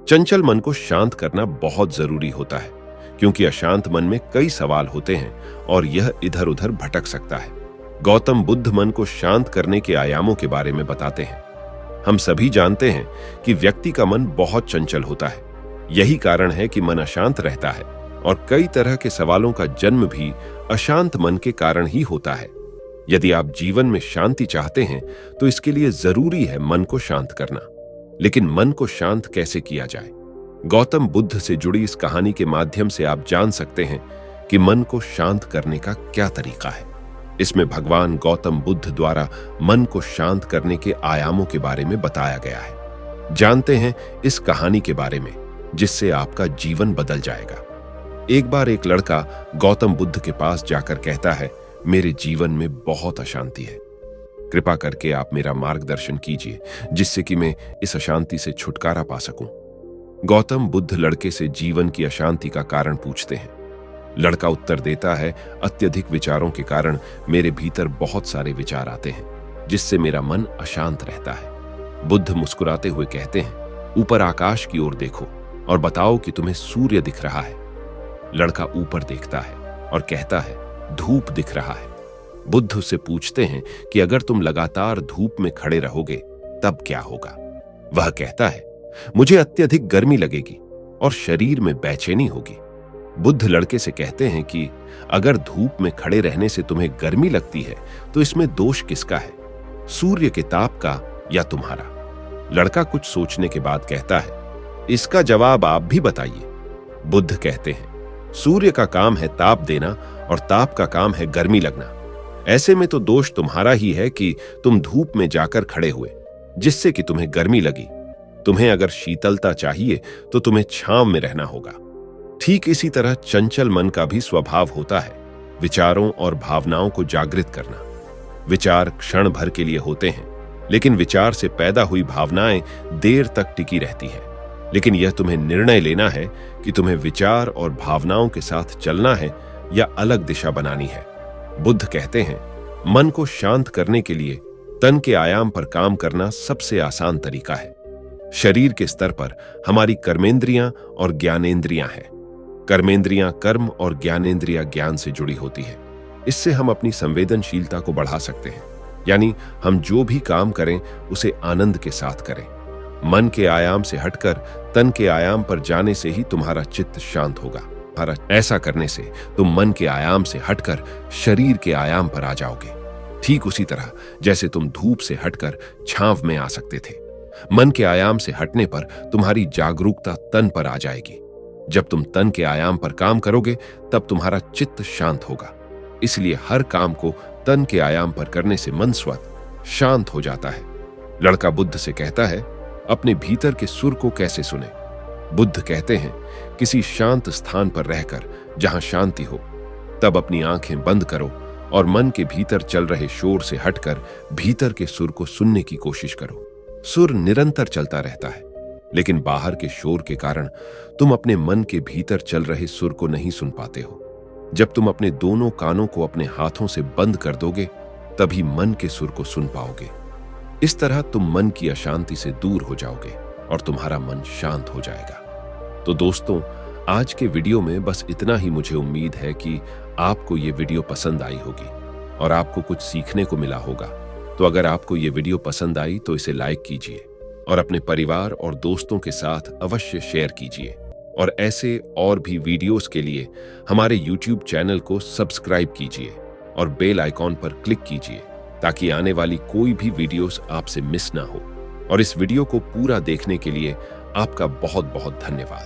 चंचल मन को शांत करना बहुत जरूरी होता है, क्योंकि अशांत मन में कई सवाल होते हैं और यह इधर उधर भटक सकता है। गौतम बुद्ध मन को शांत करने के आयामों के बारे में बताते हैं। हम सभी जानते हैं कि व्यक्ति का मन बहुत चंचल होता है। यही कारण है कि मन अशांत रहता है और कई तरह के सवालों का जन्म भी अशांत मन के कारण ही होता है। यदि आप जीवन में शांति चाहते हैं तो इसके लिए जरूरी है मन को शांत करना। लेकिन मन को शांत कैसे किया जाए? गौतम बुद्ध से जुड़ी इस कहानी के माध्यम से आप जान सकते हैं कि मन को शांत करने का क्या तरीका है। इसमें भगवान गौतम बुद्ध द्वारा मन को शांत करने के आयामों के बारे में बताया गया है। जानते हैं इस कहानी के बारे में, जिससे आपका जीवन बदल जाएगा। एक बार एक लड़का गौतम बुद्ध के पास जाकर कहता है, मेरे जीवन में बहुत अशांति है, कृपा करके आप मेरा मार्गदर्शन कीजिए जिससे कि मैं इस अशांति से छुटकारा पा सकूं। गौतम बुद्ध लड़के से जीवन की अशांति का कारण पूछते हैं। लड़का उत्तर देता है, अत्यधिक विचारों के कारण मेरे भीतर बहुत सारे विचार आते हैं, जिससे मेरा मन अशांत रहता है। बुद्ध मुस्कुराते हुए कहते हैं, ऊपर आकाश की ओर देखो और बताओ कि तुम्हें सूर्य दिख रहा है। लड़का ऊपर देखता है और कहता है, धूप दिख रहा है। बुद्ध उससे पूछते हैं कि अगर तुम लगातार धूप में खड़े रहोगे तब क्या होगा? वह कहता है, मुझे अत्यधिक गर्मी लगेगी और शरीर में बेचैनी होगी। बुद्ध लड़के से कहते हैं कि अगर धूप में खड़े रहने से तुम्हें गर्मी लगती है तो इसमें दोष किसका है, सूर्य के ताप का या तुम्हारा? लड़का कुछ सोचने के बाद कहता है, इसका जवाब आप भी बताइए। बुद्ध कहते हैं, सूर्य का काम है ताप देना और ताप का काम है गर्मी लगना। ऐसे में तो दोष तुम्हारा ही है कि तुम धूप में जाकर खड़े हुए, जिससे कि तुम्हें गर्मी लगी। तुम्हें अगर शीतलता चाहिए तो तुम्हें छांव में रहना होगा। ठीक इसी तरह चंचल मन का भी स्वभाव होता है, विचारों और भावनाओं को जागृत करना। विचार क्षण भर के लिए होते हैं, लेकिन विचार से पैदा हुई भावनाएं देर तक टिकी रहती हैं। लेकिन यह तुम्हें निर्णय लेना है कि तुम्हें विचार और भावनाओं के साथ चलना है या अलग दिशा बनानी है। बुद्ध कहते हैं, मन को शांत करने के लिए तन के आयाम पर काम करना सबसे आसान तरीका है। शरीर के स्तर पर हमारी कर्मेंद्रियां और ज्ञानेंद्रियां हैं। कर्मेंद्रियां कर्म और ज्ञानेंद्रियां ज्ञान से जुड़ी होती है। इससे हम अपनी संवेदनशीलता को बढ़ा सकते हैं, यानी हम जो भी काम करें उसे आनंद के साथ करें। मन के आयाम से हटकर तन के आयाम पर जाने से ही तुम्हारा चित्त शांत होगा। ऐसा करने से तुम मन के आयाम से हटकर शरीर के आयाम पर आ जाओगे, ठीक उसी तरह जैसे तुम धूप से हटकर छांव में आ सकते थे। मन के आयाम से हटने पर तुम्हारी जागरूकता तन पर आ जाएगी। जब तुम तन के आयाम पर काम करोगे तब तुम्हारा चित्त शांत होगा। इसलिए हर काम को तन के आयाम पर करने से मन स्वतः शांत हो जाता है। लड़का बुद्ध से कहता है, अपने भीतर के सुर को कैसे सुने? बुद्ध कहते हैं, किसी शांत स्थान पर रहकर जहां शांति हो, तब अपनी आंखें बंद करो और मन के भीतर चल रहे शोर से हटकर भीतर के सुर को सुनने की कोशिश करो। सुर निरंतर चलता रहता है, लेकिन बाहर के शोर के कारण तुम अपने मन के भीतर चल रहे सुर को नहीं सुन पाते हो। जब तुम अपने दोनों कानों को अपने हाथों से बंद कर दोगे, तभी मन के सुर को सुन पाओगे। इस तरह तुम मन की अशांति से दूर हो जाओगे और तुम्हारा मन शांत हो जाएगा। तो दोस्तों, आज के वीडियो में बस इतना ही। मुझे उम्मीद है कि आपको ये वीडियो पसंद आई होगी और आपको कुछ सीखने को मिला होगा। तो अगर आपको ये वीडियो पसंद आई तो इसे लाइक कीजिए और अपने परिवार और दोस्तों के साथ अवश्य शेयर कीजिए। और ऐसे और भी वीडियोस के लिए हमारे YouTube चैनल को सब्सक्राइब कीजिए और बेल आइकॉन पर क्लिक कीजिए, ताकि आने वाली कोई भी वीडियोस आपसे मिस ना हो। और इस वीडियो को पूरा देखने के लिए आपका बहुत बहुत धन्यवाद।